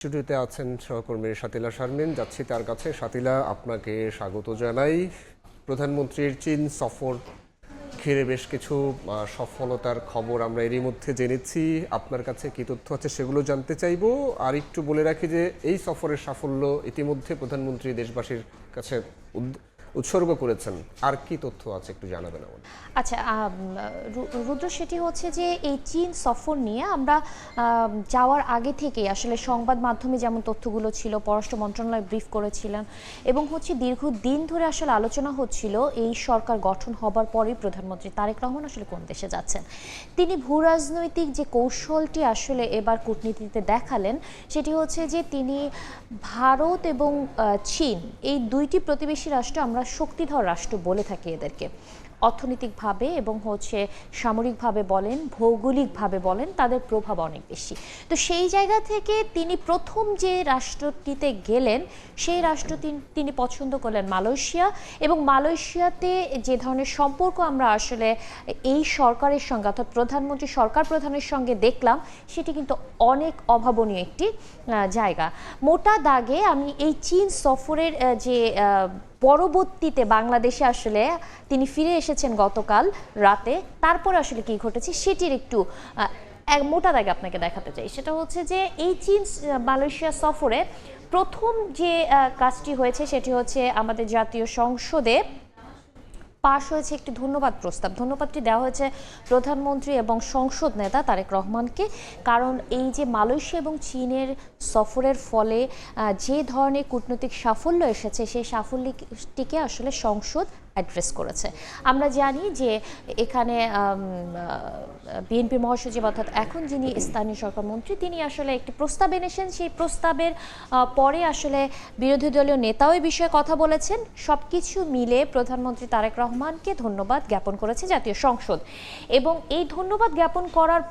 স্টুডিওতে আছেন সহকর্মী শাতিলা শারমিন। যাচ্ছি তার কাছে। শাতিলা, আপনাকে স্বাগত জানাই। প্রধানমন্ত্রীর চীন সফর ঘিরে বেশ কিছু সফলতার খবর আমরা এরই মধ্যে জেনেছি। আপনার কাছে কী তথ্য আছে সেগুলো জানতে চাইব। আর একটু বলে রাখি যে এই সফরের সাফল্য ইতিমধ্যে প্রধানমন্ত্রী দেশবাসীর কাছে উৎসর্গ করেছেন। আর কি তথ্য আছে একটু জানাবেন আমাদের। আচ্ছা, রুদ্র, সেটি হচ্ছে যে এই চীন সফর নিয়ে আমরা যাওয়ার আগে থেকে আসলে সংবাদ মাধ্যমে যেমন তথ্যগুলো ছিল, পররাষ্ট্র মন্ত্রণালয় ব্রিফ করেছিলেন এবং দীর্ঘদিন ধরে আসলে আলোচনা হচ্ছিল এই সরকার গঠন হবার পরেই প্রধানমন্ত্রী তারেক রহমান আসলে কোন দেশে যাচ্ছেন। তিনি ভূরাজনৈতিক যে কৌশলটি আসলে এবার কূটনীতিতে দেখালেন সেটি হচ্ছে যে তিনি ভারত এবং চীন, এই দুইটি প্রতিবেশী রাষ্ট্র আমরা শক্তিধর রাষ্ট্র বলে থাকি এদেরকে। অর্থনৈতিকভাবে এবং সামরিকভাবে বলেন, ভৌগোলিকভাবে বলেন, তাদের প্রভাব অনেক বেশি। তো সেই জায়গা থেকে তিনি প্রথম যে রাষ্ট্রটিতে গেলেন সেই রাষ্ট্র তিনি পছন্দ করলেন মালয়েশিয়া, এবং মালয়েশিয়াতে যে ধরনের সম্পর্ক আমরা আসলে এই সরকারের সঙ্গে অর্থাৎ প্রধানমন্ত্রী সরকার প্রধানের সঙ্গে দেখলাম সেটি কিন্তু অনেক অভাবনীয় একটি জায়গা। মোটা দাগে আমি এই চীন সফরের যে পরবর্তীতে বাংলাদেশে আসলে তিনি ফিরে এসেছেন গতকাল রাতে, তারপরে আসলে কি ঘটেছে সেটির একটু মোটা দাগে আপনাকে দেখাতে চাই। সেটা হচ্ছে যে এই চীন মালয়েশিয়া সফরে প্রথম যে কাজটি হয়েছে সেটি হচ্ছে আমাদের জাতীয় সংসদে পাশ হয়েছে একটি ধন্যবাদ প্রস্তাব। ধন্যবাদটি দেওয়া হয়েছে প্রধানমন্ত্রী এবং সংসদ নেতা তারেক রহমানকে। কারণ এই যে মালয়েশিয়া এবং চীনের সফরের ফলে যে ধরনের কূটনৈতিক সাফল্য এসেছে সেই সাফল্যটিকে আসলে সংসদ অ্যাড্রেস করেছে। আমরা জানি যে এখানে বিএনপি মহাসচিব অর্থাৎ এখন যিনি স্থানীয় সরকার মন্ত্রী, তিনি আসলে একটি প্রস্তাব এনেছেন। সেই প্রস্তাবের পরে আসলে বিরোধী দলীয় নেতাও এই বিষয়ে কথা বলেছেন। সব কিছু মিলে প্রধানমন্ত্রী তারেক রহমানকে ধন্যবাদ জ্ঞাপন করেছে জাতীয় সংসদ। এবং এই ধন্যবাদ জ্ঞাপন করার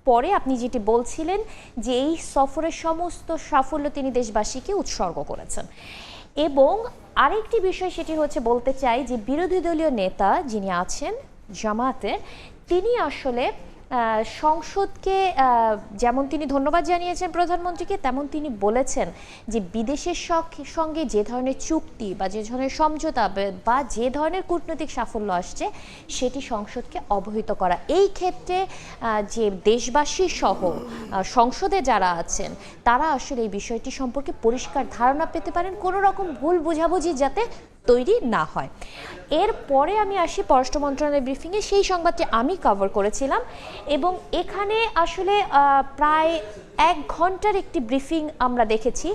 পরে আপনি যেটি বলছিলেন যে এই সফরের সমস্ত সাফল্য তিনি দেশবাসীকে উৎসর্গ করেছেন। এবং আরেকটি বিষয় সেটি হচ্ছে বলতে চাই যে বিরোধী দলীয় নেতা যিনি আছেন জামায়াতের, তিনি আসলে সংসদকে যেমন তিনি ধন্যবাদ জানিয়েছেন প্রধানমন্ত্রীকে, তেমন তিনি বলেছেন যে বিদেশের সঙ্গে যে ধরনের চুক্তি বা যে ধরনের সমঝোতা বা যে ধরনের কূটনৈতিক সাফল্য আসছে সেটি সংসদকে অবহিত করা। এই ক্ষেত্রে যে দেশবাসী সহ সংসদে যারা আছেন তারা আসলে এই বিষয়টি সম্পর্কে পরিষ্কার ধারণা পেতে পারেন, কোনো রকম ভুল বোঝাবুঝি যাতে তৈরি না হয়। এরপরে আমি আসি পররাষ্ট্র মন্ত্রণালয়ের ব্রিফিংয়ে। সেই সংবাদটি আমি কভার করেছিলাম এবং এখানে আসলে প্রায় 1 ঘন্টার একটি ব্রিফিং আমরা দেখেছি।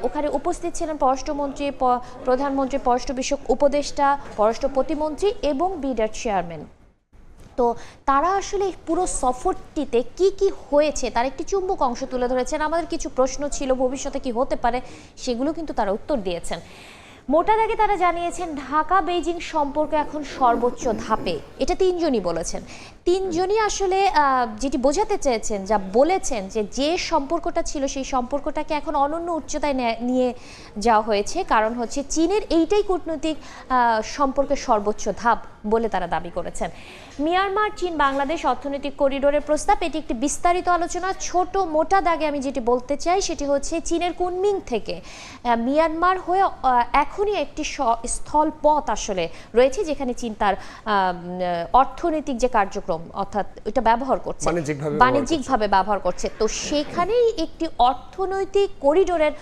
ওখানে উপস্থিত ছিলেন পররাষ্ট্রমন্ত্রী, প্রধানমন্ত্রী পররাষ্ট্র বিষয়ক উপদেষ্টা, পররাষ্ট্র প্রতিমন্ত্রী এবং বিডার চেয়ারম্যান। তো তারা আসলে পুরো সফরটিতে কি কি হয়েছে তার একটি চুম্বক অংশ তুলে ধরেছেন। আমাদের কিছু প্রশ্ন ছিল ভবিষ্যতে কি হতে পারে, সেগুলো কিন্তু তারা উত্তর দিয়েছেন। মোটা দাগে তারা জানিয়েছেন ঢাকা বেইজিং সম্পর্ক এখন সর্বোচ্চ ধাপে। এটা তিনজনই বলেছেন। তিনজনই আসলে যেটি বোঝাতে চেয়েছেন, যা বলেছেন যে সম্পর্কটা ছিল সেই সম্পর্কটাকে এখন অনন্য উচ্চতায় নিয়ে যাওয়া হয়েছে। কারণ হচ্ছে চীনের এইটাই কূটনৈতিক সম্পর্কের সর্বোচ্চ ধাপ বলে তারা দাবি করেছেন। মিয়ানমার চীন বাংলাদেশ অর্থনৈতিক করিডোরের প্রস্তাব, এটি একটি বিস্তারিত আলোচনা। ছোট মোটা দাগে আমি যেটি বলতে চাই সেটি হচ্ছে চীনের কুনমিং থেকে মিয়ানমার হয়ে এখনই একটি স্থল পথ আসলে রয়েছে যেখানে চীন তার অর্থনৈতিক যে কার্যক্রম অর্থাৎ এটা ব্যবহার করছে, বাণিজ্যিকভাবে ব্যবহার করছে। তো সেখানেই একটি অর্থনৈতিক করিডোরের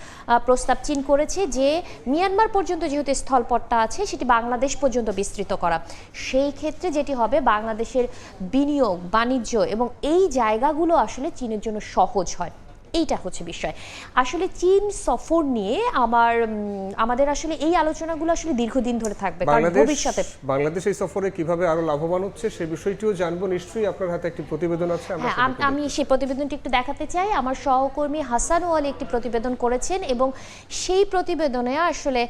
প্রস্তাব চীন করেছে যে মিয়ানমার পর্যন্ত যেহেতু স্থলপথটা আছে সেটি বাংলাদেশ পর্যন্ত বিস্তৃত করা। সেই ক্ষেত্রে যেটি হবে বাংলাদেশের বিনিয়োগ, বাণিজ্য এবং এই জায়গাগুলো আসলে চীনের জন্য সহজ হয়। এইটা হচ্ছে বিষয়। আসলে চীন সফর নিয়ে আমাদের আসলে এই আলোচনাগুলো আসলে দীর্ঘদিন ধরে থাকবে, কারণ ভবিষ্যতে বাংলাদেশ এই সফরে কিভাবে আরো লাভবান হচ্ছে সে বিষয়টিও জানবো। নিশ্চয়ই আপনার হাতে একটি প্রতিবেদন আছে। আমি সেই প্রতিবেদনটি একটু দেখাতে চাই। আমার সহকর্মী হাসান ওয়ালি একটি প্রতিবেদন করেছেন এবং সেই প্রতিবেদনে আসলে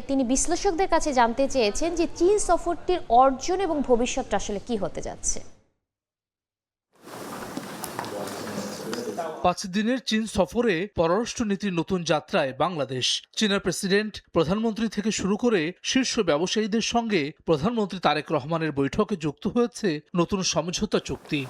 তিনি বিশ্লেষকদের কাছে জানতে চেয়েছেন যে চীন সফরটির অর্জন এবং ভবিষ্যৎটা আসলে কি হতে যাচ্ছে। 5 দিনের চীন সফরে পররাষ্ট্রনীতির নতুন যাত্রায় বাংলাদেশ। চীনের প্রেসিডেন্ট, প্রধানমন্ত্রী থেকে শুরু করে শীর্ষ ব্যবসায়ীদের সঙ্গে প্রধানমন্ত্রী তারেক রহমানের বৈঠকে যুক্ত হয়েছে নতুন সমঝোতা চুক্তি।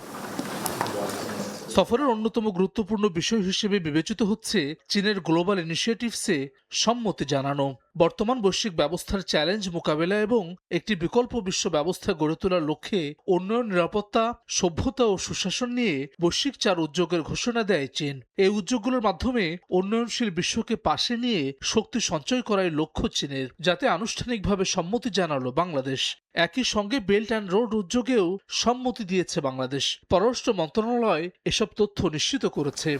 সফরের অন্যতম গুরুত্বপূর্ণ বিষয় হিসেবে বিবেচিত হচ্ছে চীনের গ্লোবাল ইনিশিয়েটিভসে সম্মতি জানানো। বর্তমান বৈশ্বিক ব্যবস্থার চ্যালেঞ্জ মোকাবেলা এবং একটি বিকল্প বিশ্ব ব্যবস্থা গড়ে তোলার লক্ষ্যে উন্নয়ন, নিরাপত্তা, সভ্যতা ও সুশাসন নিয়ে বৈশ্বিক 4 উদ্যোগের ঘোষণা দেয় চীন। এই উদ্যোগগুলোর মাধ্যমে উন্নয়নশীল বিশ্বকে পাশে নিয়ে শক্তি সঞ্চয় করাই লক্ষ্য চীনের, যাতে আনুষ্ঠানিকভাবে সম্মতি জানালো বাংলাদেশ। একই সঙ্গে বেল্ট অ্যান্ড রোড উদ্যোগেও সম্মতি দিয়েছে বাংলাদেশ। পররাষ্ট্র মন্ত্রণালয় এসব তথ্য নিশ্চিত করেছে।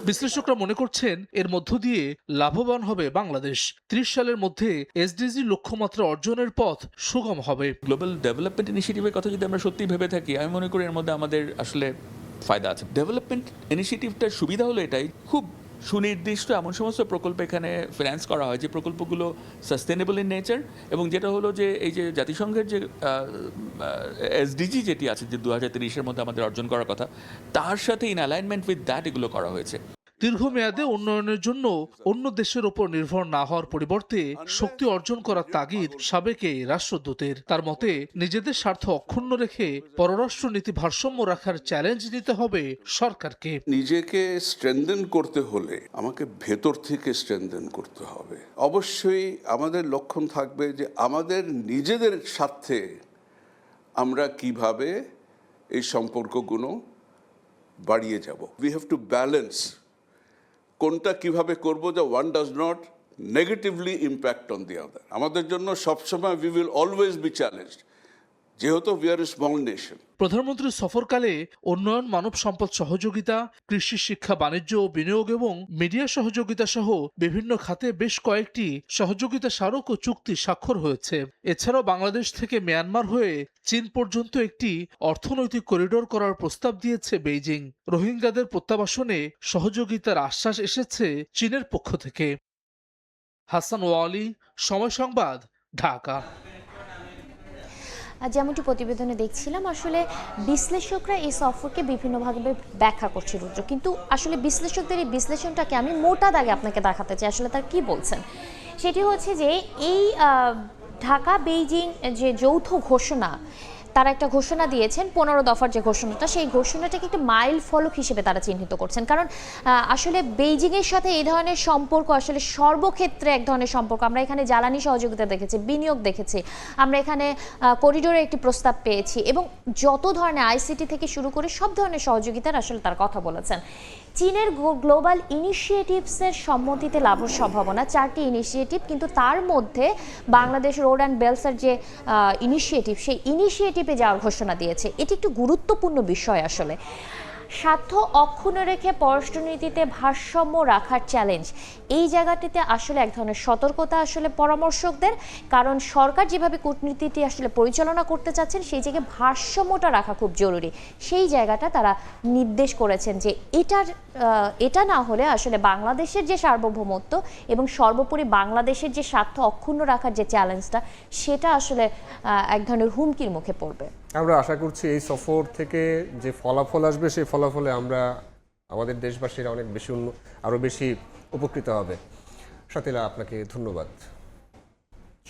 বিশ্লেষকরা মনে করছেন এর মধ্য দিয়ে লাভবান হবে বাংলাদেশ। 30 সালের মধ্যে এসডিজি লক্ষ্যমাত্রা অর্জনের পথ সুগম হবে। গ্লোবাল ডেভেলপমেন্ট ইনিশিয়েটিভের কথা যদি আমরা সত্যি ভেবে থাকি, আমি মনে করি এর মধ্যে আমাদের আসলে ফায়দা আছে। ডেভেলপমেন্ট ইনিশিয়েটিভটার সুবিধা হলো এটাই, খুব সুনির্দিষ্ট এমন সমস্ত প্রকল্প এখানে ফিন্যান্স করা হয় যে প্রকল্পগুলো সাস্টেনেবল ইন নেচার, এবং যেটা হলো যে এই যে জাতিসংঘের যে এসডিজি যেটি আছে যে 2030-এর মধ্যে আমাদের অর্জন করার কথা, তার সাথে ইন অ্যালাইনমেন্ট উইথ দ্যাট এগুলো করা হয়েছে। দীর্ঘমেয়াদে উন্নয়নের জন্য অন্য দেশের ওপর নির্ভর না হওয়ার পরিবর্তে শক্তি অর্জন করার তাগিদ সাবেক এই রাষ্ট্রদূতের। তার মতে, নিজেদের স্বার্থ অক্ষুণ্ণ রেখে পররাষ্ট্র নীতি ভারসাম্য রাখার চ্যালেঞ্জ নিতে হবে সরকারকে। নিজেকে স্ট্রেনথেন করতে হলে আমাকে ভেতর থেকে স্ট্রেনথেন করতে হবে। অবশ্যই আমাদের লক্ষণ থাকবে যে আমাদের নিজেদের স্বার্থে আমরা কিভাবে এই সম্পর্কগুলো বাড়িয়ে যাব। উই হ্যাভ টু ব্যালেন্স কোনটা কিভাবে করব যে one does not negatively impact on the other. আমাদের জন্য সবসময় we will always be challenged, যেহেতু we are a small nation. প্রধানমন্ত্রীর সফরকালে উন্নয়ন, মানব সম্পদ সহযোগিতা, কৃষি, শিক্ষা, বাণিজ্য ও বিনিয়োগ এবং মিডিয়া সহযোগিতা সহ বিভিন্ন খাতে বেশ কয়েকটি সহযোগিতা স্মারক ও চুক্তি স্বাক্ষর হয়েছে। এছাড়াও বাংলাদেশ থেকে মিয়ানমার হয়ে চীন পর্যন্ত একটি অর্থনৈতিক করিডোর করার প্রস্তাব দিয়েছে বেইজিং। রোহিঙ্গাদের প্রত্যাবাসনে সহযোগিতার আশ্বাস এসেছে চীনের পক্ষ থেকে। হাসান ওয়ালি, সময় সংবাদ, ঢাকা। যেমনটি প্রতিবেদনে দেখছিলাম, আসলে বিশ্লেষকরা এই সফরকে বিভিন্নভাবে ব্যাখ্যা করছে রুদ্র, কিন্তু আসলে বিশ্লেষকদের এই বিশ্লেষণটাকে আমি মোটা দাগে আপনাকে দেখাতে চাই আসলে তার কি বলছেন। সেটি হচ্ছে যে এই ঢাকা বেইজিং যে যৌথ ঘোষণা, তারা একটা ঘোষণা দিয়েছেন 15 দফার যে ঘোষণাটা, সেই ঘোষণাটাকে একটা মাইল ফলক হিসেবে তারা চিহ্নিত করছেন। কারণ আসলে বেইজিংয়ের সাথে এই ধরনের সম্পর্ক আসলে সর্বক্ষেত্রে এক ধরনের সম্পর্ক। আমরা এখানে জ্বালানি সহযোগিতা দেখেছি, বিনিয়োগ দেখেছি, আমরা এখানে করিডোরের একটি প্রস্তাব পেয়েছি, এবং যত ধরনের আইসিটি থেকে শুরু করে সব ধরনের সহযোগিতার আসলে তার কথা বলেছেন। চীনের গ্লোবাল ইনিশিয়েটিভসের সম্মতিতে লাভের সম্ভাবনা 4টি ইনিশিয়েটিভ, কিন্তু তার মধ্যে বাংলাদেশ রোড অ্যান্ড বেলসের যে ইনিশিয়েটিভ, সেই ইনিশিয়েটিভে যাওয়ার ঘোষণা দিয়েছে। এটি একটি গুরুত্বপূর্ণ বিষয়। আসলে স্বার্থ অক্ষুণ্ণ রেখে পররাষ্ট্রনীতিতে ভারসাম্য রাখার চ্যালেঞ্জ, এই জায়গাটিতে আসলে এক ধরনের সতর্কতা আসলে পরামর্শকদের, কারণ সরকার যেভাবে কূটনীতিটি আসলে পরিচালনা করতে চাচ্ছেন সেই জায়গায় ভারসাম্যটা রাখা খুব জরুরি। সেই জায়গাটা তারা নির্দেশ করেছেন যে এটা না হলে আসলে বাংলাদেশের যে সার্বভৌমত্ব এবং সর্বোপরি বাংলাদেশের যে স্বার্থ অক্ষুণ্ণ রাখার যে চ্যালেঞ্জটা, সেটা আসলে এক ধরনের হুমকির মুখে পড়বে। আমরা আশা করছি এই সফর থেকে যে ফলাফল আসবে সেই ফলাফলে আমরা আমাদের দেশবাসীরা অনেক বেশি আরও বেশি উপকৃত হবে। শাতিলা, আপনাকে ধন্যবাদ।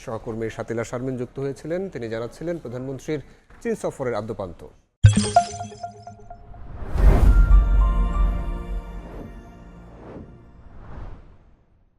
সহকর্মী শাতিলা শারমিন যুক্ত হয়েছিলেন, তিনি জানাচ্ছিলেন প্রধানমন্ত্রীর চীন সফরের আদ্যোপান্ত।